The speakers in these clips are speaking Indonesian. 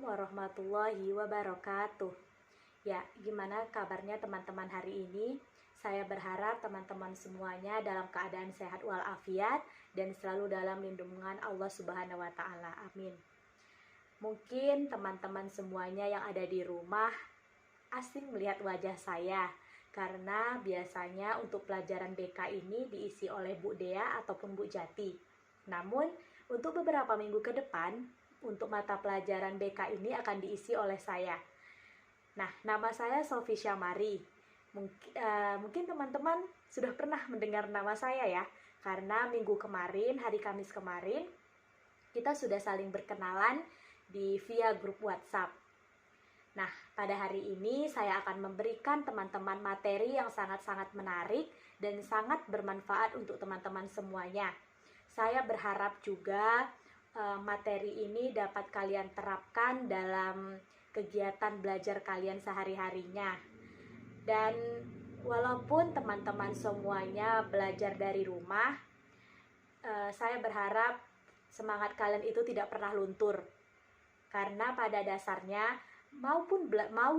warahmatullahi wabarakatuh. Ya, gimana kabarnya teman-teman hari ini? Saya berharap teman-teman semuanya dalam keadaan sehat walafiat dan selalu dalam lindungan Allah Subhanahu wa taala. Amin. Mungkin teman-teman semuanya yang ada di rumah asing melihat wajah saya karena biasanya untuk pelajaran BK ini diisi oleh Bu Dea ataupun Bu Jati. Namun, untuk beberapa minggu ke depan, untuk mata pelajaran BK ini akan diisi oleh saya. Nah, nama saya Sofi Syamari. Mungkin teman-teman sudah pernah mendengar nama saya ya, karena minggu kemarin, hari Kamis kemarin, kita sudah saling berkenalan via grup WhatsApp. Nah, pada hari ini saya akan memberikan teman-teman materi yang sangat-sangat menarik dan sangat bermanfaat untuk teman-teman semuanya. Saya berharap juga materi ini dapat kalian terapkan dalam kegiatan belajar kalian sehari-harinya. Dan walaupun teman-teman semuanya belajar dari rumah, saya berharap semangat kalian itu tidak pernah luntur. Karena pada dasarnya mau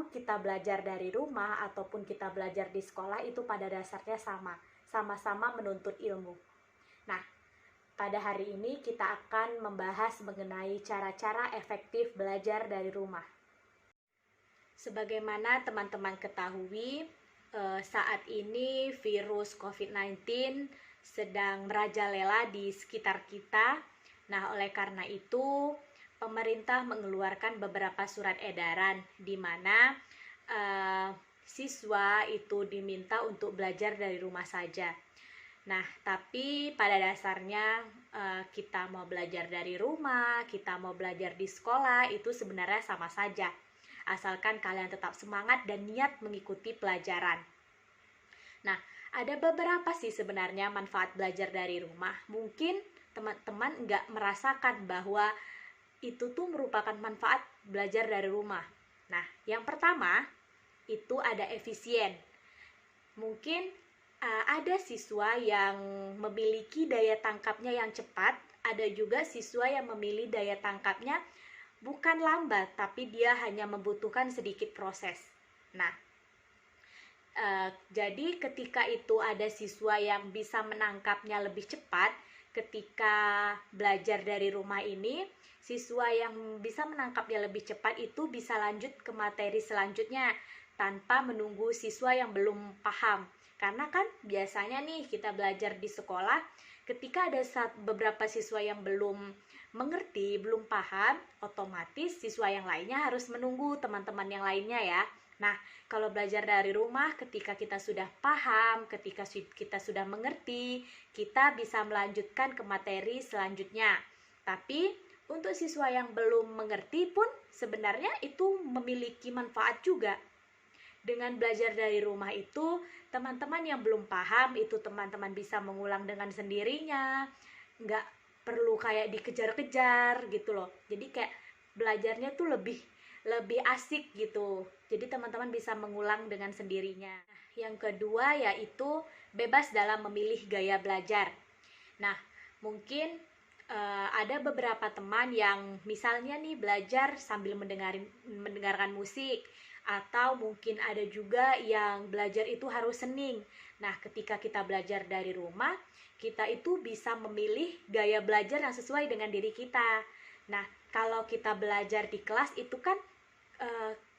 kita belajar dari rumah ataupun kita belajar di sekolah itu pada dasarnya sama-sama menuntut ilmu. Nah, pada hari ini kita akan membahas mengenai cara-cara efektif belajar dari rumah. Sebagaimana teman-teman ketahui, saat ini virus COVID-19 sedang merajalela di sekitar kita. Nah, oleh karena itu, pemerintah mengeluarkan beberapa surat edaran di mana siswa itu diminta untuk belajar dari rumah saja. Nah, tapi pada dasarnya kita mau belajar dari rumah, kita mau belajar di sekolah, itu sebenarnya sama saja. Asalkan kalian tetap semangat dan niat mengikuti pelajaran. Nah, ada beberapa sih sebenarnya manfaat belajar dari rumah. Mungkin teman-teman nggak merasakan bahwa itu tuh merupakan manfaat belajar dari rumah. Nah, yang pertama, itu ada efisien. Mungkin ada siswa yang memiliki daya tangkapnya yang cepat, ada juga siswa yang memilih daya tangkapnya bukan lambat, tapi dia hanya membutuhkan sedikit proses. Nah, jadi ketika itu ada siswa yang bisa menangkapnya lebih cepat, ketika belajar dari rumah ini, siswa yang bisa menangkapnya lebih cepat itu bisa lanjut ke materi selanjutnya tanpa menunggu siswa yang belum paham. Karena kan biasanya nih kita belajar di sekolah, ketika ada beberapa siswa yang belum mengerti, belum paham, otomatis siswa yang lainnya harus menunggu teman-teman yang lainnya ya. Nah, kalau belajar dari rumah, ketika kita sudah paham, ketika kita sudah mengerti, kita bisa melanjutkan ke materi selanjutnya. Tapi untuk siswa yang belum mengerti pun sebenarnya itu memiliki manfaat juga. Dengan belajar dari rumah itu, teman-teman yang belum paham itu teman-teman bisa mengulang dengan sendirinya, nggak perlu kayak dikejar-kejar gitu loh. Jadi kayak belajarnya tuh lebih asik gitu. Jadi teman-teman bisa mengulang dengan sendirinya. Yang kedua yaitu bebas dalam memilih gaya belajar. Nah, mungkin ada beberapa teman yang misalnya nih belajar sambil mendengarkan musik, atau mungkin ada juga yang belajar itu harus hening. Nah, ketika kita belajar dari rumah, kita itu bisa memilih gaya belajar yang sesuai dengan diri kita. Nah, kalau kita belajar di kelas itu kan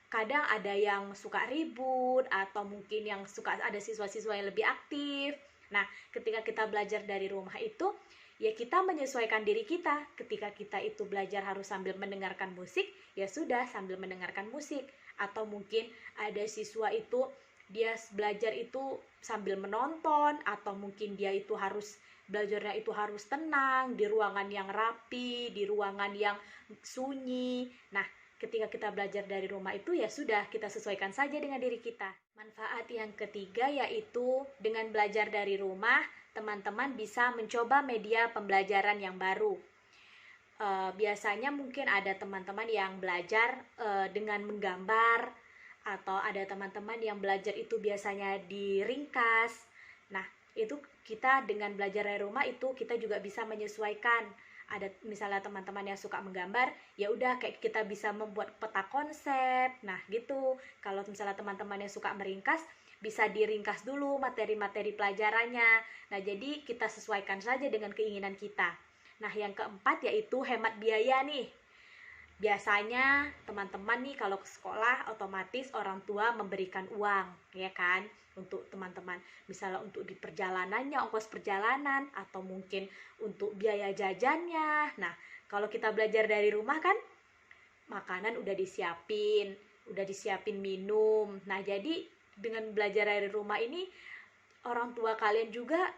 kadang ada yang suka ribut, atau mungkin yang suka ada siswa-siswa yang lebih aktif. Nah, ketika kita belajar dari rumah itu, ya kita menyesuaikan diri kita. Ketika kita itu belajar harus sambil mendengarkan musik, ya sudah sambil mendengarkan musik. Atau mungkin ada siswa itu dia belajar itu sambil menonton, atau mungkin dia itu harus belajarnya itu harus tenang, di ruangan yang rapi, di ruangan yang sunyi. Nah, ketika kita belajar dari rumah itu ya sudah, kita sesuaikan saja dengan diri kita. Manfaat yang ketiga yaitu dengan belajar dari rumah, teman-teman bisa mencoba media pembelajaran yang baru. Biasanya mungkin ada teman-teman yang belajar dengan menggambar, atau ada teman-teman yang belajar itu biasanya di ringkas. Nah, itu kita dengan belajar dari rumah itu kita juga bisa menyesuaikan. ada misalnya teman-teman yang suka menggambar, ya udah kayak kita bisa membuat peta konsep. Nah, gitu. Kalau misalnya teman-teman yang suka meringkas, bisa diringkas dulu materi-materi pelajarannya. Nah, jadi kita sesuaikan saja dengan keinginan kita. Nah, yang keempat yaitu hemat biaya nih. Biasanya teman-teman nih kalau ke sekolah otomatis orang tua memberikan uang, ya kan, untuk teman-teman. Misalnya untuk di perjalanannya, ongkos perjalanan, atau mungkin untuk biaya jajannya. Nah, kalau kita belajar dari rumah kan, makanan udah disiapin minum. Nah, jadi dengan belajar dari rumah ini, orang tua kalian juga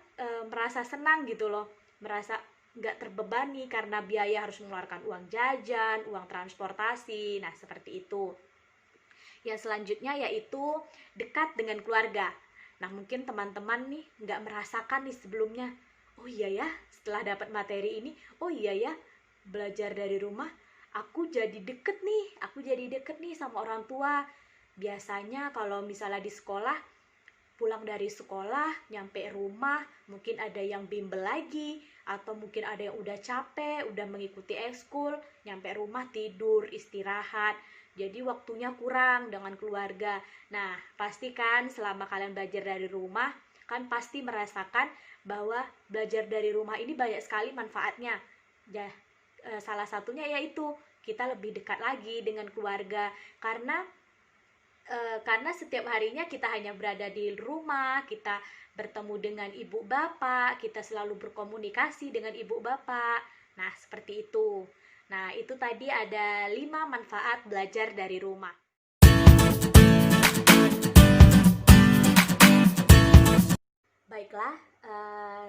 merasa senang gitu loh, merasa nggak terbebani karena biaya harus mengeluarkan uang jajan, uang transportasi. Nah, seperti itu. Yang selanjutnya yaitu dekat dengan keluarga. Nah, mungkin teman-teman nih nggak merasakan nih sebelumnya, oh iya ya, setelah dapat materi ini, oh iya ya, belajar dari rumah, aku jadi deket nih sama orang tua. Biasanya kalau misalnya di sekolah, pulang dari sekolah, nyampe rumah, mungkin ada yang bimbel lagi, atau mungkin ada yang udah capek, udah mengikuti ekskul, nyampe rumah tidur, istirahat. Jadi waktunya kurang dengan keluarga. Nah, pastikan selama kalian belajar dari rumah, kan pasti merasakan bahwa belajar dari rumah ini banyak sekali manfaatnya. Ya, salah satunya yaitu kita lebih dekat lagi dengan keluarga, karena setiap harinya kita hanya berada di rumah, kita bertemu dengan ibu bapak, kita selalu berkomunikasi dengan ibu bapak. Nah, seperti itu. Nah, itu tadi ada 5 manfaat belajar dari rumah. Baiklah,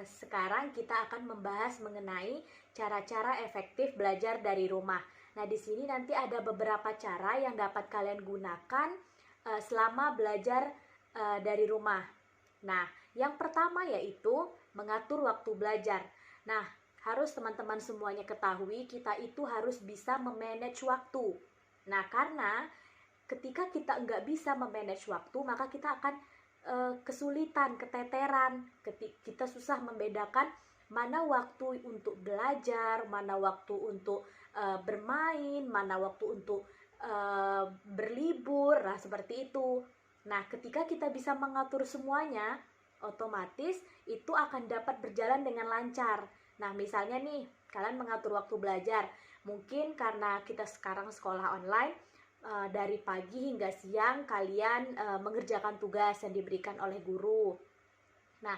sekarang kita akan membahas mengenai cara-cara efektif belajar dari rumah. Nah, di sini nanti ada beberapa cara yang dapat kalian gunakan selama belajar dari rumah. Nah, yang pertama yaitu mengatur waktu belajar. Nah, harus teman-teman semuanya ketahui, kita itu harus bisa memanage waktu. Nah, karena ketika kita nggak bisa memanage waktu, maka kita akan kesulitan, keteteran, kita susah membedakan mana waktu untuk belajar, mana waktu untuk bermain, mana waktu untuk berlibur. Nah, seperti itu. Nah, ketika kita bisa mengatur semuanya, otomatis itu akan dapat berjalan dengan lancar. Nah, misalnya nih, kalian mengatur waktu belajar. Mungkin karena kita sekarang sekolah online, dari pagi hingga siang kalian mengerjakan tugas yang diberikan oleh guru. Nah,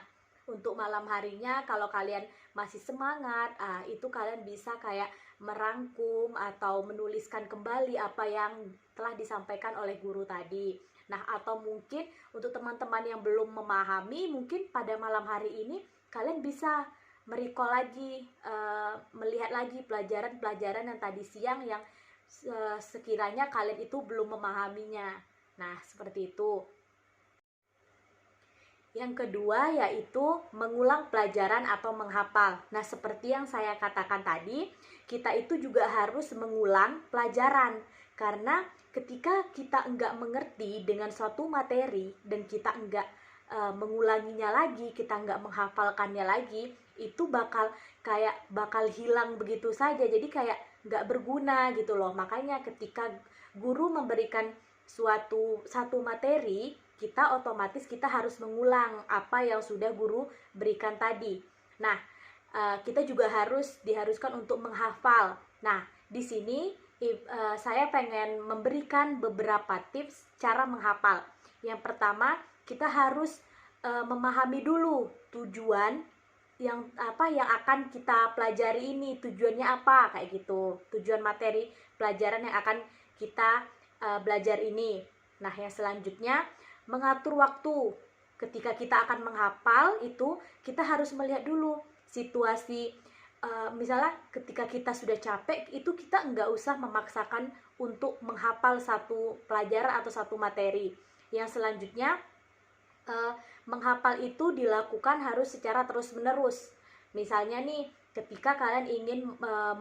untuk malam harinya kalau kalian masih semangat, itu kalian bisa kayak merangkum atau menuliskan kembali apa yang telah disampaikan oleh guru tadi. Nah, atau mungkin untuk teman-teman yang belum memahami, mungkin pada malam hari ini kalian bisa merecall lagi, melihat lagi pelajaran-pelajaran yang tadi siang yang sekiranya kalian itu belum memahaminya. Nah, seperti itu. Yang kedua yaitu mengulang pelajaran atau menghafal. Nah, seperti yang saya katakan tadi, kita itu juga harus mengulang pelajaran. Karena ketika kita enggak mengerti dengan suatu materi dan kita enggak mengulanginya lagi, kita enggak menghafalkannya lagi, itu bakal hilang begitu saja. Jadi kayak nggak berguna gitu loh. Makanya ketika guru memberikan satu materi, kita otomatis kita harus mengulang apa yang sudah guru berikan tadi. Nah, kita juga diharuskan untuk menghafal. Nah, di sini saya pengen memberikan beberapa tips cara menghafal. Yang pertama, kita harus memahami dulu tujuan yang akan kita pelajari ini, tujuannya apa, kayak gitu, tujuan materi pelajaran yang akan kita belajar ini. Nah, yang selanjutnya mengatur waktu. Ketika kita akan menghafal itu, kita harus melihat dulu situasi, misalnya ketika kita sudah capek, itu kita nggak usah memaksakan untuk menghafal satu pelajaran atau satu materi. Yang selanjutnya, menghafal itu dilakukan harus secara terus-menerus. Misalnya nih, ketika kalian ingin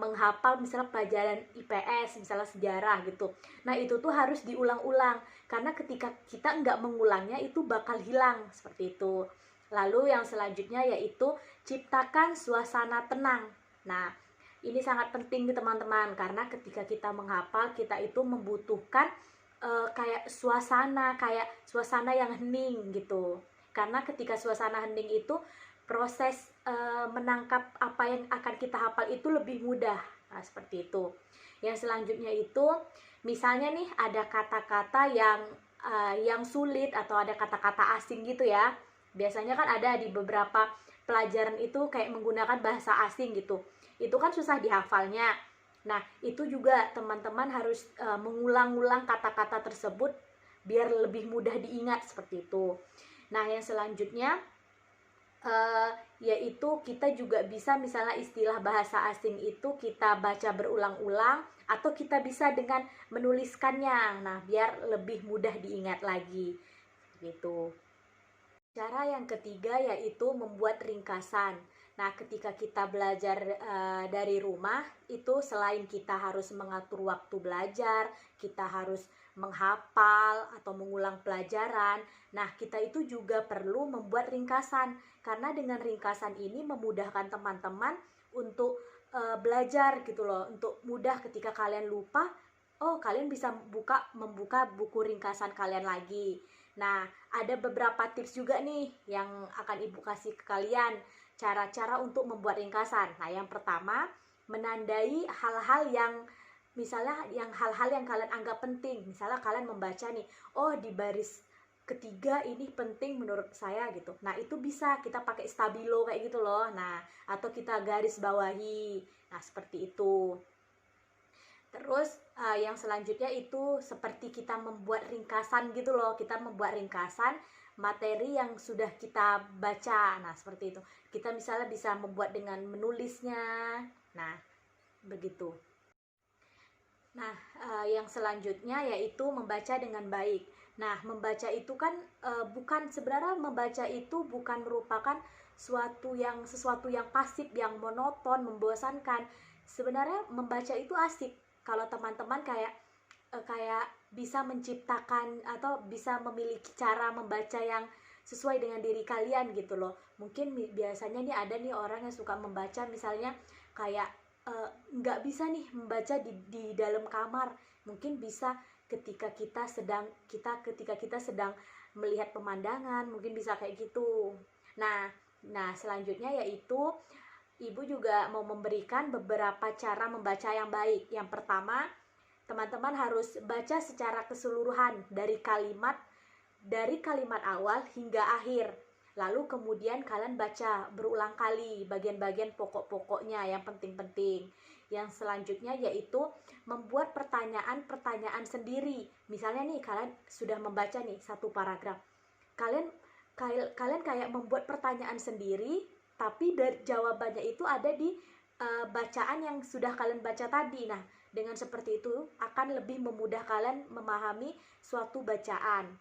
menghafal misalnya pelajaran IPS, misalnya sejarah gitu. Nah, itu tuh harus diulang-ulang. Karena ketika kita nggak mengulangnya, itu bakal hilang, seperti itu. Lalu yang selanjutnya yaitu ciptakan suasana tenang. Nah, Ini sangat penting nih teman-teman, karena ketika kita menghafal, kita itu membutuhkan kayak suasana yang hening gitu. Karena ketika suasana hening itu, proses menangkap apa yang akan kita hafal itu lebih mudah. Nah, seperti itu. Yang selanjutnya itu, misalnya nih ada kata-kata yang sulit atau ada kata-kata asing gitu ya. Biasanya kan ada di beberapa pelajaran itu kayak menggunakan bahasa asing gitu. Itu kan susah dihafalnya. Nah, itu juga teman-teman harus mengulang-ulang kata-kata tersebut biar lebih mudah diingat seperti itu. Nah, yang selanjutnya yaitu kita juga bisa misalnya istilah bahasa asing itu kita baca berulang-ulang atau kita bisa dengan menuliskannya. Nah, biar lebih mudah diingat lagi. Gitu. Cara yang ketiga yaitu membuat ringkasan. Nah, ketika kita belajar dari rumah, itu selain kita harus mengatur waktu belajar, kita harus menghafal atau mengulang pelajaran. Nah, kita itu juga perlu membuat ringkasan, karena dengan ringkasan ini memudahkan teman-teman untuk belajar gitu loh, untuk mudah ketika kalian lupa, oh kalian bisa membuka buku ringkasan kalian lagi. Nah, ada beberapa tips juga nih yang akan Ibu kasih ke kalian, cara-cara untuk membuat ringkasan. Nah, yang pertama, menandai hal-hal yang hal-hal yang kalian anggap penting. Misalnya kalian membaca nih, oh di baris ketiga ini penting menurut saya gitu. Nah, itu bisa kita pakai stabilo kayak gitu loh. Nah, atau kita garis bawahi. Nah, seperti itu. Terus yang selanjutnya itu seperti kita membuat ringkasan gitu loh. Kita membuat ringkasan materi yang sudah kita baca. Nah, seperti itu. Kita misalnya bisa membuat dengan menulisnya. Nah, begitu. Nah, yang selanjutnya yaitu membaca dengan baik. Nah, membaca itu kan sebenarnya membaca itu bukan merupakan sesuatu yang pasif, yang monoton, membosankan. Sebenarnya membaca itu asik. Kalau teman-teman kayak bisa menciptakan atau bisa memiliki cara membaca yang sesuai dengan diri kalian gitu loh. Mungkin biasanya nih ada nih orang yang suka membaca misalnya kayak nggak bisa nih membaca di dalam kamar. Mungkin bisa ketika kita sedang melihat pemandangan, mungkin bisa kayak gitu. Nah, selanjutnya yaitu Ibu juga mau memberikan beberapa cara membaca yang baik. Yang pertama, teman-teman harus baca secara keseluruhan dari kalimat awal hingga akhir. Lalu kemudian kalian baca berulang kali bagian-bagian pokok-pokoknya yang penting-penting. Yang selanjutnya yaitu membuat pertanyaan-pertanyaan sendiri. Misalnya nih kalian sudah membaca nih satu paragraf. Kalian kayak membuat pertanyaan sendiri, tapi dari jawabannya itu ada di bacaan yang sudah kalian baca tadi. Nah, dengan seperti itu akan lebih memudah kalian memahami suatu bacaan.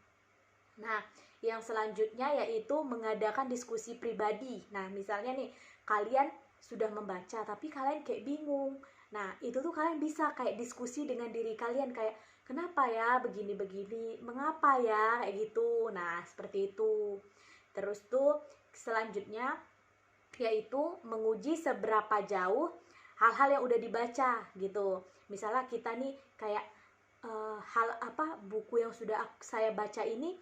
Nah, yang selanjutnya yaitu mengadakan diskusi pribadi. Nah, misalnya nih, kalian sudah membaca tapi kalian kayak bingung. Nah, itu tuh kalian bisa kayak diskusi dengan diri kalian kayak kenapa ya begini-begini, mengapa ya kayak gitu. Nah, seperti itu. Terus tuh selanjutnya yaitu menguji seberapa jauh hal-hal yang udah dibaca gitu. Misalnya kita nih kayak buku yang sudah saya baca ini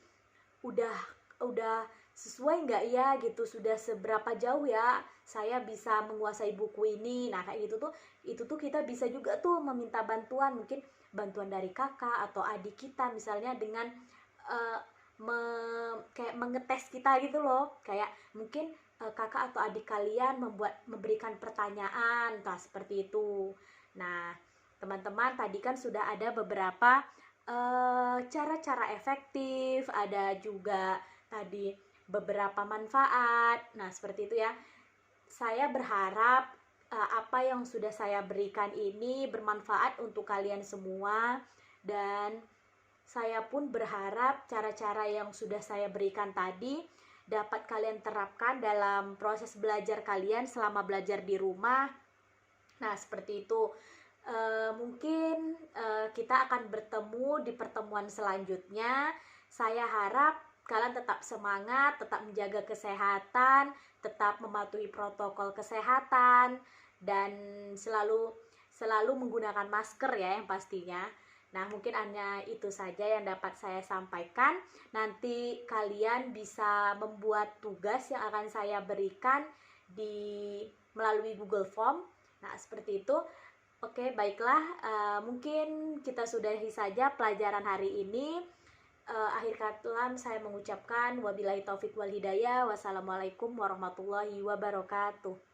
udah sesuai nggak ya gitu, sudah seberapa jauh ya saya bisa menguasai buku ini. Nah, kayak gitu tuh itu tuh kita bisa juga tuh meminta bantuan, mungkin bantuan dari kakak atau adik kita misalnya dengan uh, kayak mengetes kita gitu loh, kayak mungkin kakak atau adik kalian memberikan pertanyaan, nah seperti itu. Nah, teman-teman tadi kan sudah ada beberapa cara-cara efektif, ada juga tadi beberapa manfaat. Nah, seperti itu ya. Saya berharap apa yang sudah saya berikan ini bermanfaat untuk kalian semua, dan saya pun berharap cara-cara yang sudah saya berikan tadi dapat kalian terapkan dalam proses belajar kalian selama belajar di rumah. Nah, seperti itu. Mungkin kita akan bertemu di pertemuan selanjutnya. Saya harap kalian tetap semangat, tetap menjaga kesehatan, tetap mematuhi protokol kesehatan, dan selalu menggunakan masker ya yang pastinya. Nah, mungkin hanya itu saja yang dapat saya sampaikan. Nanti kalian bisa membuat tugas yang akan saya berikan melalui Google Form. Nah, seperti itu. Oke, baiklah. Mungkin kita sudahi saja pelajaran hari ini. Akhir kata saya mengucapkan wabillahi taufik wal hidayah. Wassalamualaikum warahmatullahi wabarakatuh.